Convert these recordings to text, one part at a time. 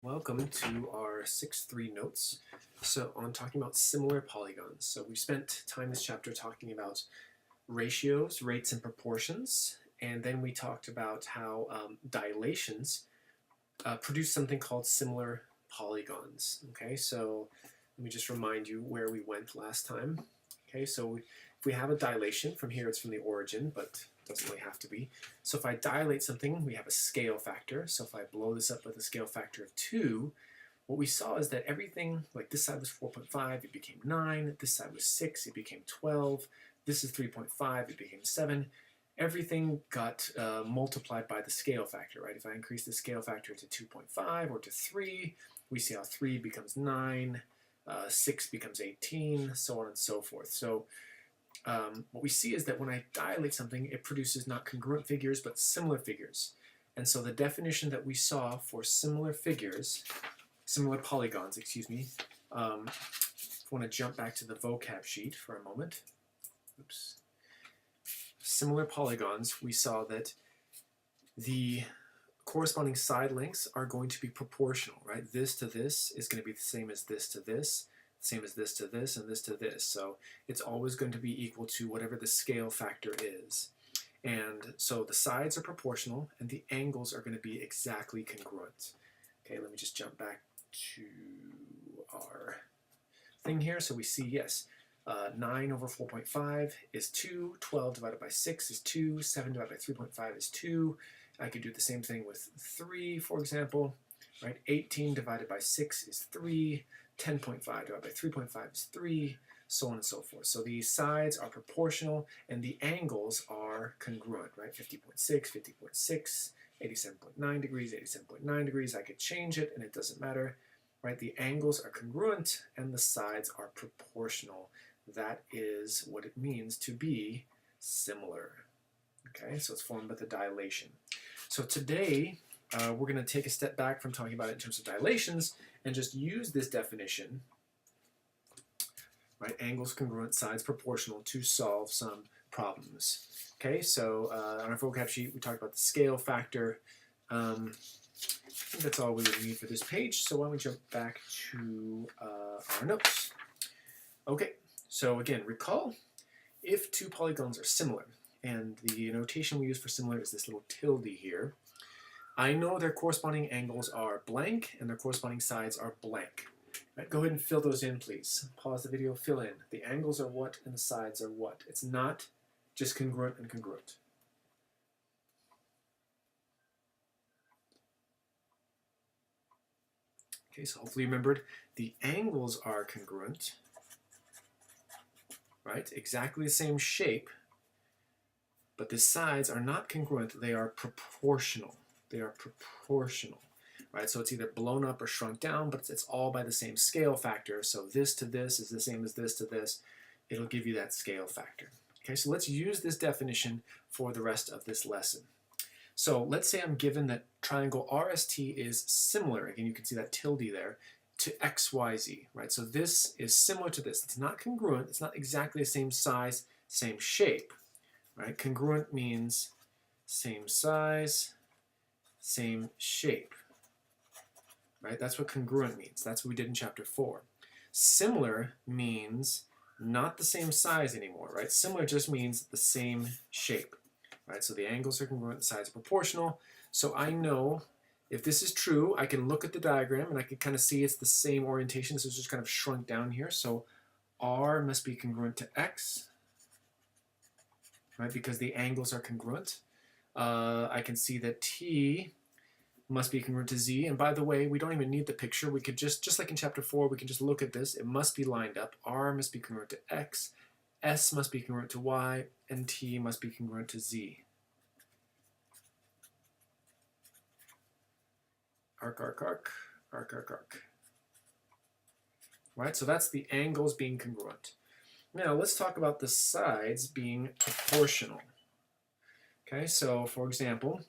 Welcome to our 6.3 notes. So on talking about similar polygons. So we spent time this chapter talking about ratios, rates, and proportions, and then we talked about how dilations produce something called similar polygons. Okay, so let me just remind you where we went last time. Okay, so if we have a dilation, from here it's from the origin, but it doesn't really have to be. So if I dilate something, we have a scale factor. So if I blow this up with a scale factor of 2, what we saw is that everything, like this side was 4.5, it became 9, this side was 6, it became 12, this is 3.5, it became 7. Everything got multiplied by the scale factor, right? If I increase the scale factor to 2.5 or to 3, we see how 3 becomes 9, 6 becomes 18, so on and so forth. So what we see is that when I dilate something, it produces not congruent figures, but similar figures. And so the definition that we saw for similar figures, similar polygons, excuse me, I want to jump back to the vocab sheet for a moment. Oops. Similar polygons, we saw that the corresponding side lengths are going to be proportional, right? This to this is going to be the same as this to this, same as this to this, and this to this. So it's always going to be equal to whatever the scale factor is. And so the sides are proportional, and the angles are going to be exactly congruent. Okay, let me just jump back to our thing here. So we see, yes, 9 over 4.5 is 2, 12 divided by 6 is 2, 7 divided by 3.5 is 2. I could do the same thing with 3, for example, right? 18 divided by 6 is 3, 10.5 divided by 3.5 is 3, so on and so forth. So these sides are proportional, and the angles are congruent, right? 50.6, 50.6, 87.9 degrees, 87.9 degrees. I could change it, and it doesn't matter, right? The angles are congruent, and the sides are proportional. That is what it means to be similar. Okay, so it's formed by the dilation. So today, we're going to take a step back from talking about it in terms of dilations and just use this definition, right? Angles congruent, sides proportional, to solve some problems. Okay, so on our vocab sheet, we talked about the scale factor. I think that's all we would need for this page. So why don't we jump back to our notes. Okay, so again, recall if two polygons are similar, and the notation we use for similar is this little tilde here. I know their corresponding angles are blank and their corresponding sides are blank. Right, go ahead and fill those in, please. Pause the video, fill in. The angles are what and the sides are what. It's not just congruent and congruent. Okay, so hopefully you remembered the angles are congruent, right? Exactly the same shape, but the sides are not congruent, they are proportional. They are proportional, right? So it's either blown up or shrunk down, but it's all by the same scale factor. So this to this is the same as this to this. It'll give you that scale factor. Okay, so let's use this definition for the rest of this lesson. So let's say I'm given that triangle RST is similar, again you can see that tilde there, to XYZ, right? So this is similar to this. It's not congruent, it's not exactly the same size, same shape, right? Congruent means same size, same shape, right? That's what congruent means. That's what we did in chapter 4. Similar means not the same size anymore, right? Similar just means the same shape, right? So the angles are congruent, the sides are proportional. So I know if this is true, I can look at the diagram and I can kind of see it's the same orientation. So it's just kind of shrunk down here. So R must be congruent to X, right? Because the angles are congruent. I can see that T must be congruent to Z. And by the way, we don't even need the picture. We could just like in chapter 4, we can just look at this. It must be lined up. R must be congruent to X. S must be congruent to Y. And T must be congruent to Z. Arc, arc, arc, arc, arc, arc. Right, so that's the angles being congruent. Now let's talk about the sides being proportional. Okay, so for example,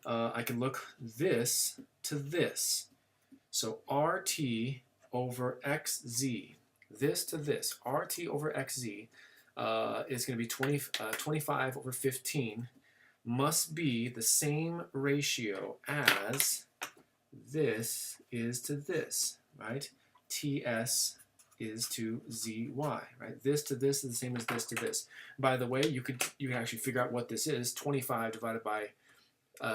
I can look this to this. So RT over XZ, this to this, RT over XZ is going to be 25 over 15, must be the same ratio as this is to this, right? TS is to ZY, right? This to this is the same as this to this. By the way, you can actually figure out what this is. 25 divided by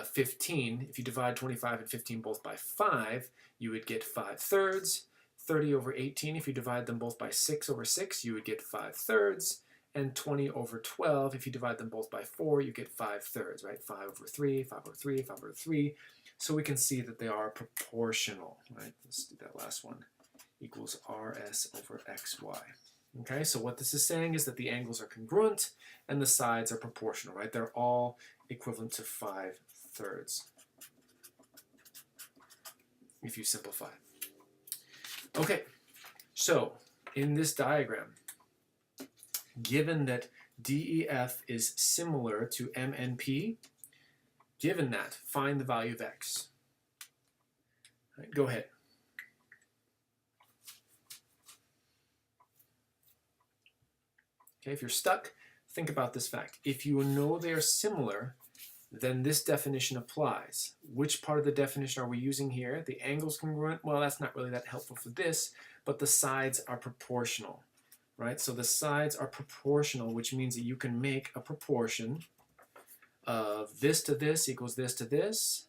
15. If you divide 25 and 15 both by 5, you would get 5/3. 30 over 18, if you divide them both by 6 over 6, you would get 5/3. And 20 over 12, if you divide them both by 4, you get 5/3, right? 5 over 3, 5 over 3, 5 over 3. So we can see that they are proportional, right? Let's do that last one. Equals RS over XY. Okay, so what this is saying is that the angles are congruent and the sides are proportional, right? They're all equivalent to 5/3 if you simplify. Okay, so in this diagram, given that DEF is similar to MNP, given that, find the value of X. All right, go ahead. Okay, if you're stuck, think about this fact. If you know they are similar, then this definition applies. Which part of the definition are we using here? The angle's congruent? Well, that's not really that helpful for this, but the sides are proportional, right? So the sides are proportional, which means that you can make a proportion of this to this equals this to this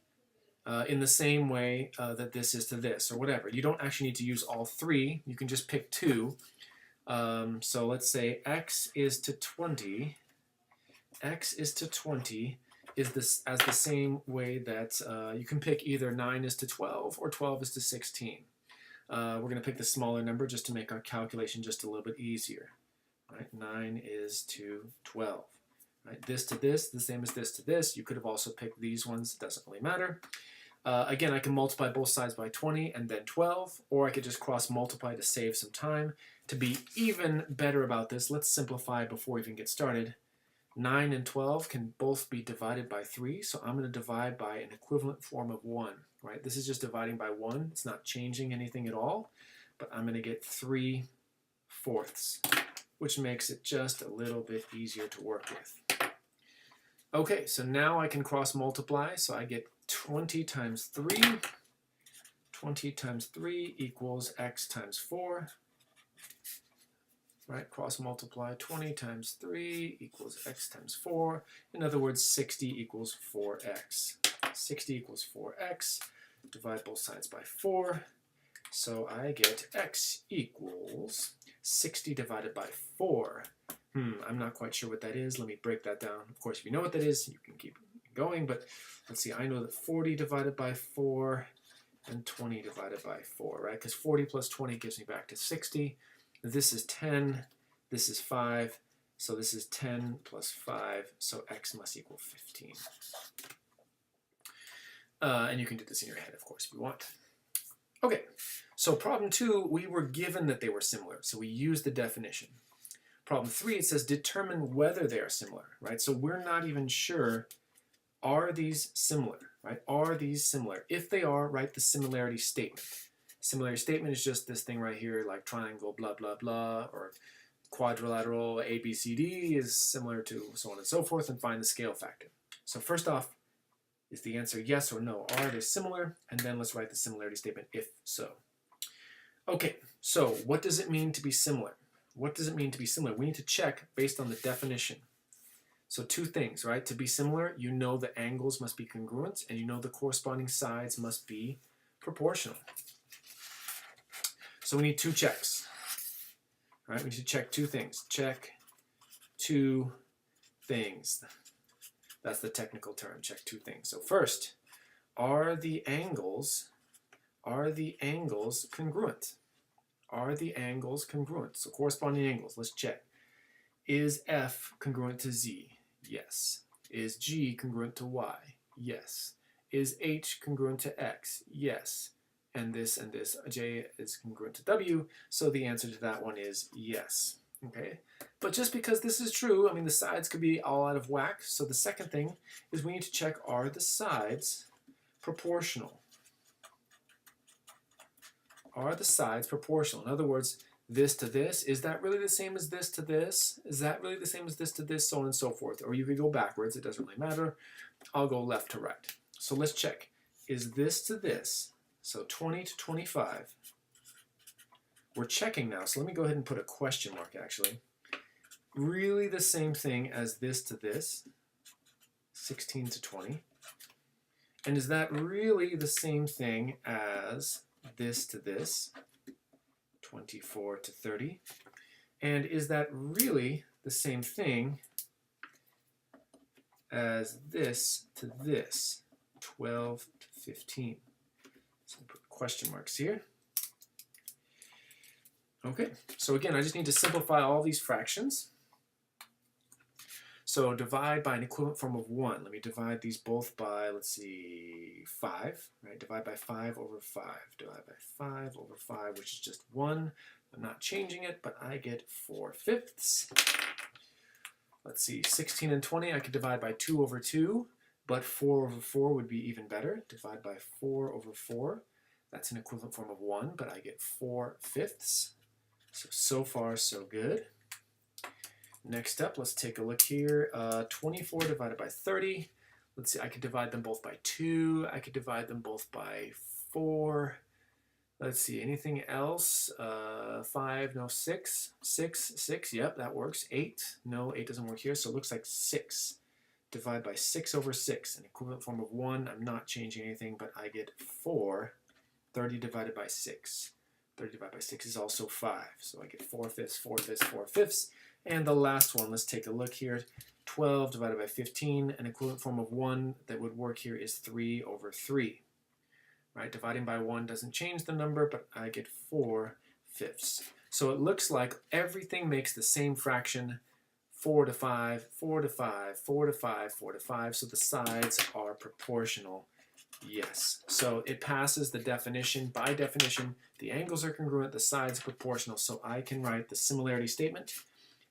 in the same way that this is to this, or whatever. You don't actually need to use all three. You can just pick two. So let's say x is to 20. X is to 20 is this as the same way that you can pick either 9 is to 12 or 12 is to 16. We're going to pick the smaller number just to make our calculation just a little bit easier. Right? 9 is to 12. Right? This to this, the same as this to this. You could have also picked these ones. It doesn't really matter. Again, I can multiply both sides by 20 and then 12, or I could just cross multiply to save some time. To be even better about this, let's simplify before we even get started. 9 and 12 can both be divided by 3, so I'm going to divide by an equivalent form of 1. Right? This is just dividing by 1. It's not changing anything at all, but I'm going to get 3/4, which makes it just a little bit easier to work with. Okay, so now I can cross multiply, so I get 20 times 3. 20 times 3 equals x times 4. Right, cross multiply, 20 times 3 equals x times 4. In other words, 60 equals 4x. 60 equals 4x. Divide both sides by 4. So I get x equals 60 divided by 4. I'm not quite sure what that is. Let me break that down. Of course, if you know what that is, you can keep going. But let's see, I know that 40 divided by 4 and 20 divided by 4, right? Because 40 plus 20 gives me back to 60. This is 10, this is 5, so this is 10 plus 5, so x must equal 15. And you can do this in your head, of course, if you want. Okay, so problem 2, we were given that they were similar, so we used the definition. Problem 3, it says determine whether they are similar, right? So we're not even sure, are these similar, right? Are these similar? If they are, write the similarity statement. Similarity statement is just this thing right here, like triangle, blah, blah, blah, or quadrilateral ABCD is similar to so on and so forth, and find the scale factor. So first off, is the answer yes or no? Are they similar? And then let's write the similarity statement if so. Okay, so what does it mean to be similar? What does it mean to be similar? We need to check based on the definition. So two things, right? To be similar, you know the angles must be congruent, and you know the corresponding sides must be proportional. So we need two checks. All right, we need to check two things. Check two things. That's the technical term, check two things. So first, are the angles congruent? Are the angles congruent? So corresponding angles, let's check. Is F congruent to Z? Yes. Is G congruent to Y? Yes. Is H congruent to X? Yes. And this, J is congruent to W, so the answer to that one is yes. Okay, but just because this is true, I mean the sides could be all out of whack, so the second thing is we need to check, are the sides proportional? Are the sides proportional? In other words, this to this, is that really the same as this to this? Is that really the same as this to this? So on and so forth. Or you could go backwards, it doesn't really matter. I'll go left to right. So let's check. Is this to this So 20 to 25. We're checking now, so let me go ahead and put a question mark actually. Really the same thing as this to this, 16 to 20. And is that really the same thing as this to this, 24 to 30? And is that really the same thing as this to this, 12 to 15? So I'll put question marks here. Okay, so again, I just need to simplify all these fractions. So divide by an equivalent form of 1. Let me divide these both by, let's see, 5. Right? Divide by 5 over 5. Divide by 5 over 5, which is just 1. I'm not changing it, but I get 4/5. Let's see, 16 and 20, I could divide by 2 over 2, but 4 over 4 would be even better. Divide by 4 over 4. That's an equivalent form of 1, but I get 4/5. So far, so good. Next up, let's take a look here. 24 divided by 30. Let's see, I could divide them both by 2. I could divide them both by 4. Let's see, anything else? 5, no, 6. 6, yep, that works. 8, no, 8 doesn't work here, so it looks like 6. Divide by 6 over 6, an equivalent form of 1. I'm not changing anything, but I get 4. 30 divided by 6. 30 divided by 6 is also 5. So I get 4/5, 4/5, 4/5. And the last one, let's take a look here. 12 divided by 15, an equivalent form of 1 that would work here is 3 over 3. Right? Dividing by 1 doesn't change the number, but I get 4/5. So it looks like everything makes the same fraction, 4 to 5, 4 to 5, 4 to 5, 4 to 5. So the sides are proportional. Yes, so it passes the definition. By definition, the angles are congruent, the sides are proportional, so I can write the similarity statement.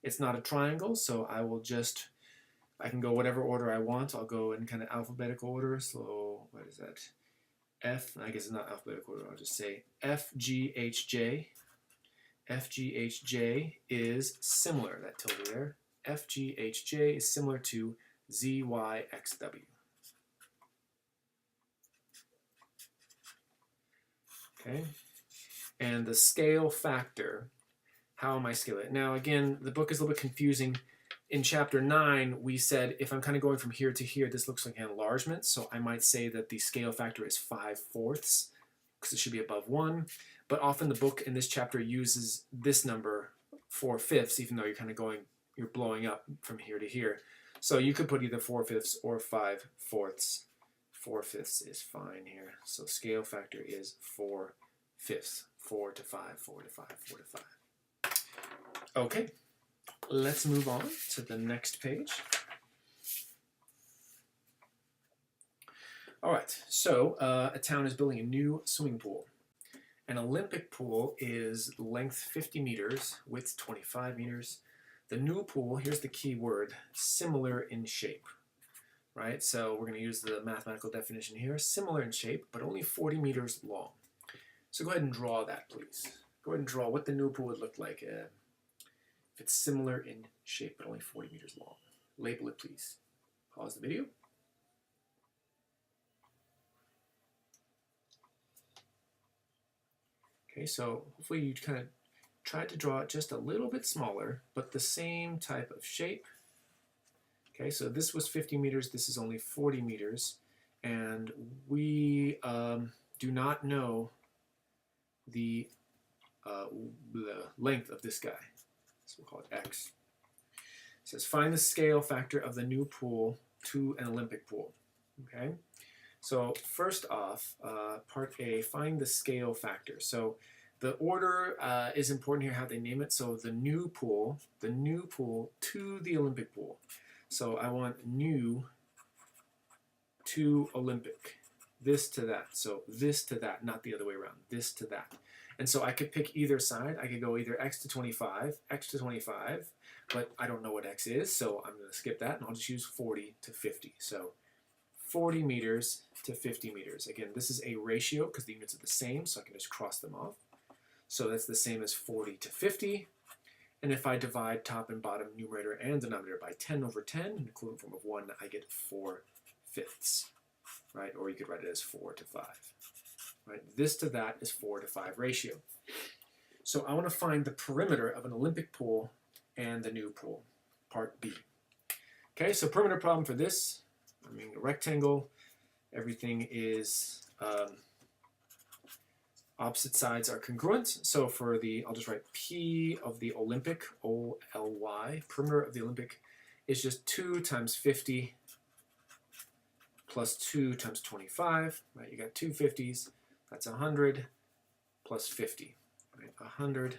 It's not a triangle, so I can go whatever order I want. I'll go in kind of alphabetical order, so what is that? F, I guess it's not alphabetical order, I'll just say F, G, H, J. F, G, H, J is similar, that tilde there. F, G, H, J is similar to Z, Y, X, W. Okay, and the scale factor, how am I scaling it? Now again, the book is a little bit confusing. In chapter 9, we said if I'm kind of going from here to here, this looks like an enlargement, so I might say that the scale factor is 5/4, because it should be above 1. But often the book in this chapter uses this number, 4/5, even though you're blowing up from here to here. So you could put either 4/5 or 5/4. 4/5 is fine here. So scale factor is 4/5. 4 to 5, 4 to 5, 4 to 5. Okay, let's move on to the next page. All right, so a town is building a new swimming pool. An Olympic pool is length 50 meters, width 25 meters. The new pool, here's the key word, similar in shape. Right, so we're going to use the mathematical definition here, similar in shape, but only 40 meters long. So go ahead and draw that, please. Go ahead and draw what the new pool would look like if it's similar in shape, but only 40 meters long. Label it, please. Pause the video. Okay, so hopefully you kind of tried to draw it just a little bit smaller, but the same type of shape. Okay, so this was 50 meters, this is only 40 meters, and we do not know the length of this guy, so we'll call it x. It says find the scale factor of the new pool to an Olympic pool. Okay, so first off, part A, find the scale factor. So the order is important here, how they name it. So the new pool to the Olympic pool. So I want new to Olympic, this to that. So this to that, not the other way around, this to that. And so I could pick either side. I could go either x to 25, but I don't know what x is, so I'm going to skip that, and I'll just use 40 to 50. So 40 meters to 50 meters. Again, this is a ratio because the units are the same, so I can just cross them off. So that's the same as 40 to 50. And if I divide top and bottom, numerator and denominator by 10 over 10, an equivalent form of 1, I get 4/5, right? Or you could write it as 4 to 5. right? This to that is 4 to 5 ratio. So I want to find the perimeter of an Olympic pool and the new pool, part B. Okay, so perimeter problem for this, I mean a rectangle, everything is, opposite sides are congruent. So for the, I'll just write P of the Olympic, O-L-Y, perimeter of the Olympic is just 2 times 50 plus 2 times 25, right? You got two 50s, that's 100 plus 50, right? 100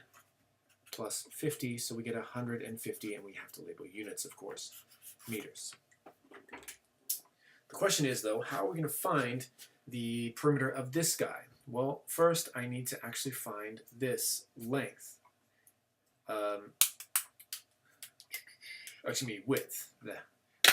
plus 50, so we get 150, and we have to label units, of course, meters. The question is, though, how are we going to find the perimeter of this guy? Well, first I need to actually find this length. Width.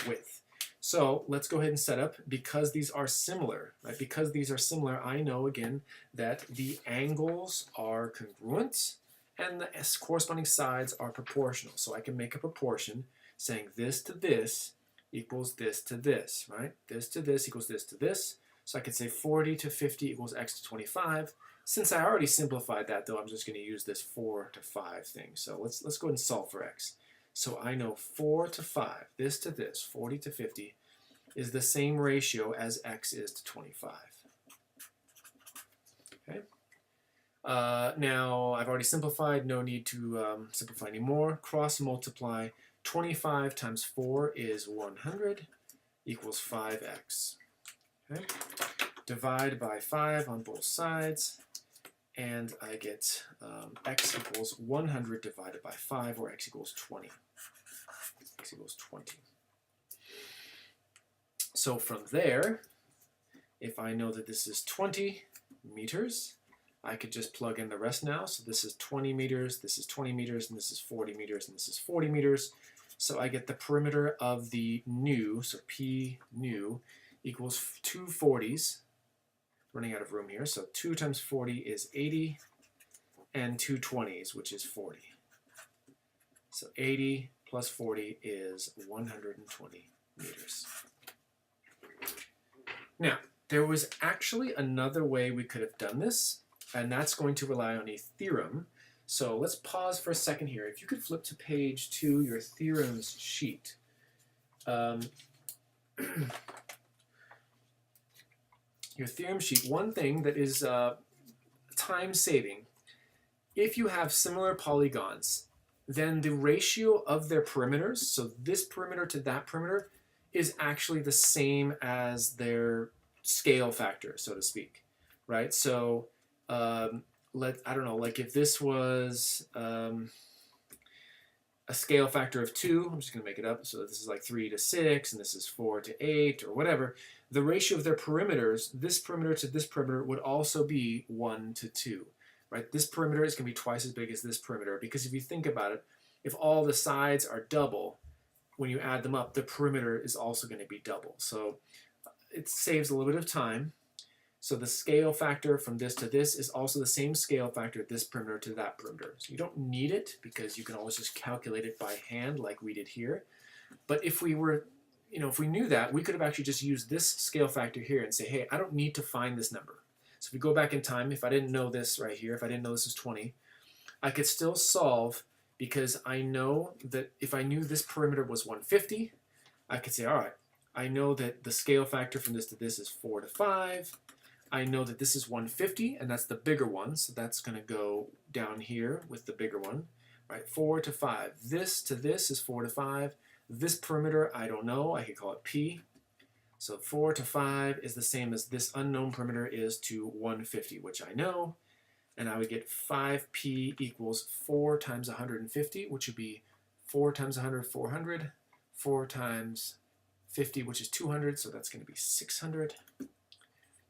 Width. So let's go ahead and set up, because these are similar, right? Because these are similar, I know again that the angles are congruent and the corresponding sides are proportional. So I can make a proportion saying this to this equals this to this, right? This to this equals this to this. So I could say 40 to 50 equals x to 25. Since I already simplified that, though, I'm just going to use this 4 to 5 thing. So let's go ahead and solve for x. So I know 4 to 5, this to this, 40 to 50, is the same ratio as x is to 25. Okay. Now, I've already simplified, no need to simplify anymore. Cross multiply, 25 times 4 is 100, equals 5x. Okay. Divide by 5 on both sides, and I get x equals 100 divided by 5, or x equals 20. X equals 20. So from there, if I know that this is 20 meters, I could just plug in the rest now. So this is 20 meters, this is 20 meters, and this is 40 meters, and this is 40 meters. So I get the perimeter of the new, so P new, equals 2 40s. Running out of room here, so 2 times 40 is 80, and 2 20s, which is 40. So 80 plus 40 is 120 meters. Now, there was actually another way we could have done this, and that's going to rely on a theorem. So let's pause for a second here. If you could flip to page 2, your theorems sheet. Your theorem sheet, one thing that is time saving, if you have similar polygons, then the ratio of their perimeters, so this perimeter to that perimeter, is actually the same as their scale factor, so to speak, right? So I don't know, like if this was a scale factor of 2, I'm just going to make it up, so this is like 3 to 6, and this is 4 to 8, or whatever, the ratio of their perimeters, this perimeter to this perimeter, would also be 1 to 2, right? This perimeter is going to be twice as big as this perimeter, because if you think about it, if all the sides are double, when you add them up, the perimeter is also going to be double. So it saves a little bit of time. So the scale factor from this to this is also the same scale factor, this perimeter to that perimeter. So you don't need it, because you can always just calculate it by hand like we did here. But if we were, if we knew that, we could have actually just used this scale factor here and say, hey, I don't need to find this number. So if we go back in time, if I didn't know this right here, if I didn't know this is 20, I could still solve, because I know that if I knew this perimeter was 150, I could say, all right, I know that the scale factor from this to this is 4 to 5. I know that this is 150, and that's the bigger one, so that's going to go down here with the bigger one, right? 4 to 5. This to this is 4 to 5. This perimeter, I don't know. I could call it P. So 4 to 5 is the same as this unknown perimeter is to 150, which I know. And I would get 5P equals 4 times 150, which would be 4 times 100, 400. 4 times 50, which is 200, so that's going to be 600.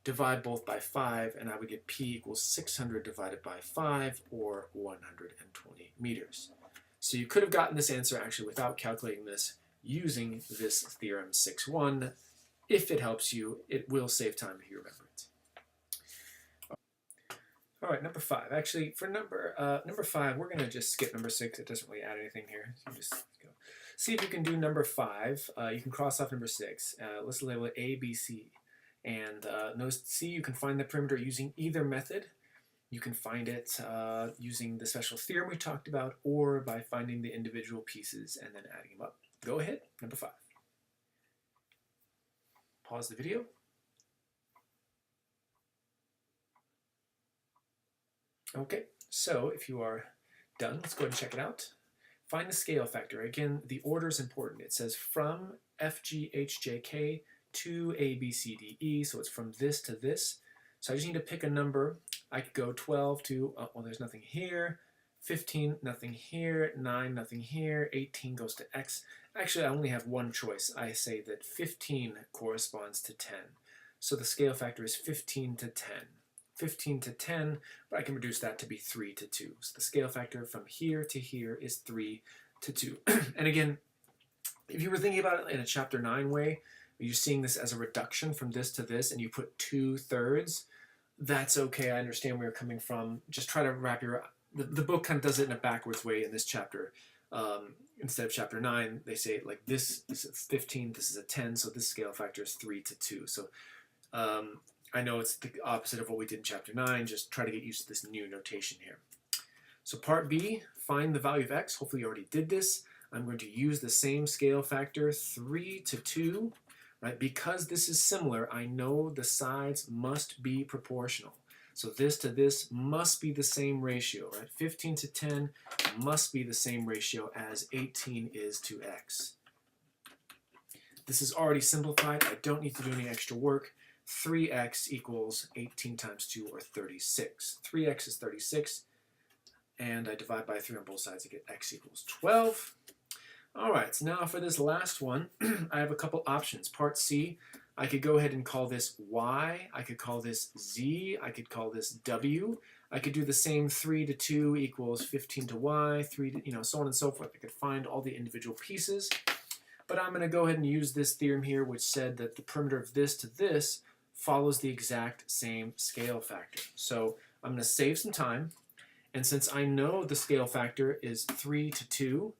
Divide both by 5, and I would get P equals 600 divided by 5, or 120 meters. So you could have gotten this answer actually without calculating this using this theorem 6.1. If it helps you, it will save time if you remember it. All right, number 5. Actually, for number 5, we're going to just skip number 6. It doesn't really add anything here. So just go. See if you can do number 5. You can cross off number 6. Let's label it A, B, C. And see, you can find the perimeter using either method. You can find it using the special theorem we talked about, or by finding the individual pieces and then adding them up. Go ahead, number 5. Pause the video. Okay, so if you are done, let's go ahead and check it out. Find the scale factor. Again, the order is important. It says from F, G, H, J, K to A, B, C, D, E. So it's from this to this. So I just need to pick a number. I could go 12 to, well, there's nothing here. 15, nothing here. 9, nothing here. 18 goes to X. Actually, I only have one choice. I say that 15 corresponds to 10. So the scale factor is 15 to 10. 15 to 10, but I can reduce that to be 3 to 2. So the scale factor from here to here is 3 to 2. And again, if you were thinking about it in a chapter 9 way, you're seeing this as a reduction from this to this, and you put 2/3, that's okay. I understand where you're coming from. Just try to wrap your... The book kind of does it in a backwards way in this chapter. Instead of chapter 9, they say like this is a 15, this is a 10, so this scale factor is 3 to 2. So I know it's the opposite of what we did in chapter 9. Just try to get used to this new notation here. So part B, find the value of x. Hopefully you already did this. I'm going to use the same scale factor, 3 to 2. Right? Because this is similar, I know the sides must be proportional. So this to this must be the same ratio. Right? 15 to 10 must be the same ratio as 18 is to x. This is already simplified. I don't need to do any extra work. 3x equals 18 times 2, or 36. 3x is 36, and I divide by 3 on both sides to get x equals 12. All right, so now for this last one, I have a couple options. Part C, I could go ahead and call this y, I could call this z, I could call this w. I could do the same 3 to 2 equals 15 to y, 3 to, so on and so forth. I could find all the individual pieces, but I'm going to go ahead and use this theorem here, which said that the perimeter of this to this follows the exact same scale factor. So I'm going to save some time, and since I know the scale factor is 3 to 2,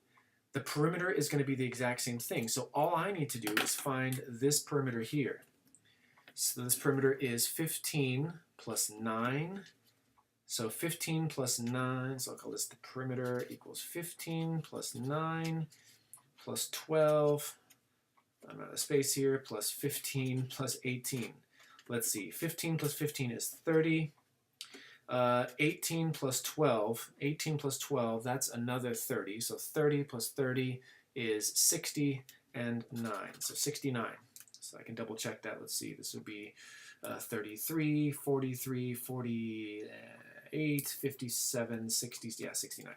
the perimeter is going to be the exact same thing. So all I need to do is find this perimeter here. So this perimeter is 15 plus 9. So 15 plus 9, so I'll call this the perimeter, equals 15 plus 9 plus 12. I'm out of space here, plus 15 plus 18. Let's see, 15 plus 15 is 30. 18 plus 12, that's another 30. So 30 plus 30 is 60 and 9, so 69. So I can double check that. Let's see, this would be 33, 43, 48, 57, 60, yeah, 69.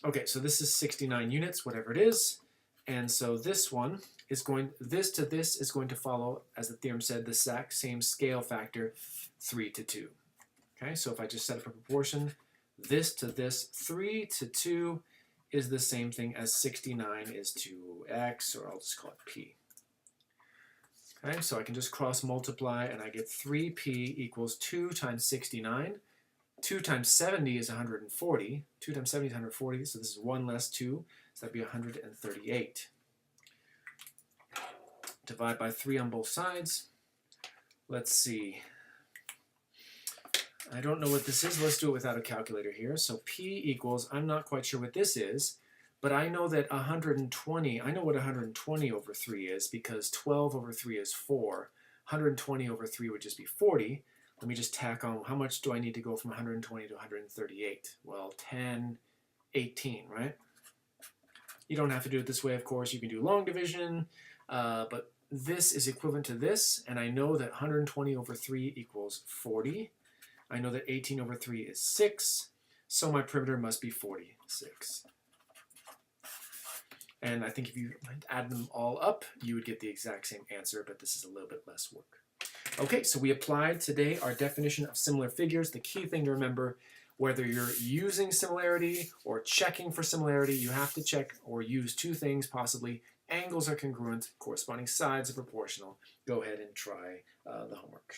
Okay, so this is 69 units, whatever it is. And so this one is going, this to this is going to follow, as the theorem said, the exact same scale factor, 3 to 2. Okay, so if I just set up a proportion, this to this, 3 to 2 is the same thing as 69 is to x, or I'll just call it p. Okay, so I can just cross multiply, and I get 3p equals 2 times 69. 2 times 70 is 140. 2 times 70 is 140, so this is 1 less 2, so that'd be 138. Divide by 3 on both sides. Let's see. I don't know what this is. Let's do it without a calculator here. So p equals, I'm not quite sure what this is, but I know that 120, I know what 120 over 3 is, because 12 over 3 is 4. 120 over 3 would just be 40. Let me just tack on, how much do I need to go from 120 to 138? Well, 10, 18, right? You don't have to do it this way, of course. You can do long division, but this is equivalent to this, and I know that 120 over 3 equals 40. I know that 18 over 3 is 6, so my perimeter must be 46. And I think if you add them all up, you would get the exact same answer, but this is a little bit less work. Okay, so we applied today our definition of similar figures. The key thing to remember, whether you're using similarity or checking for similarity, you have to check or use 2 things possibly. Angles are congruent, corresponding sides are proportional. Go ahead and try the homework.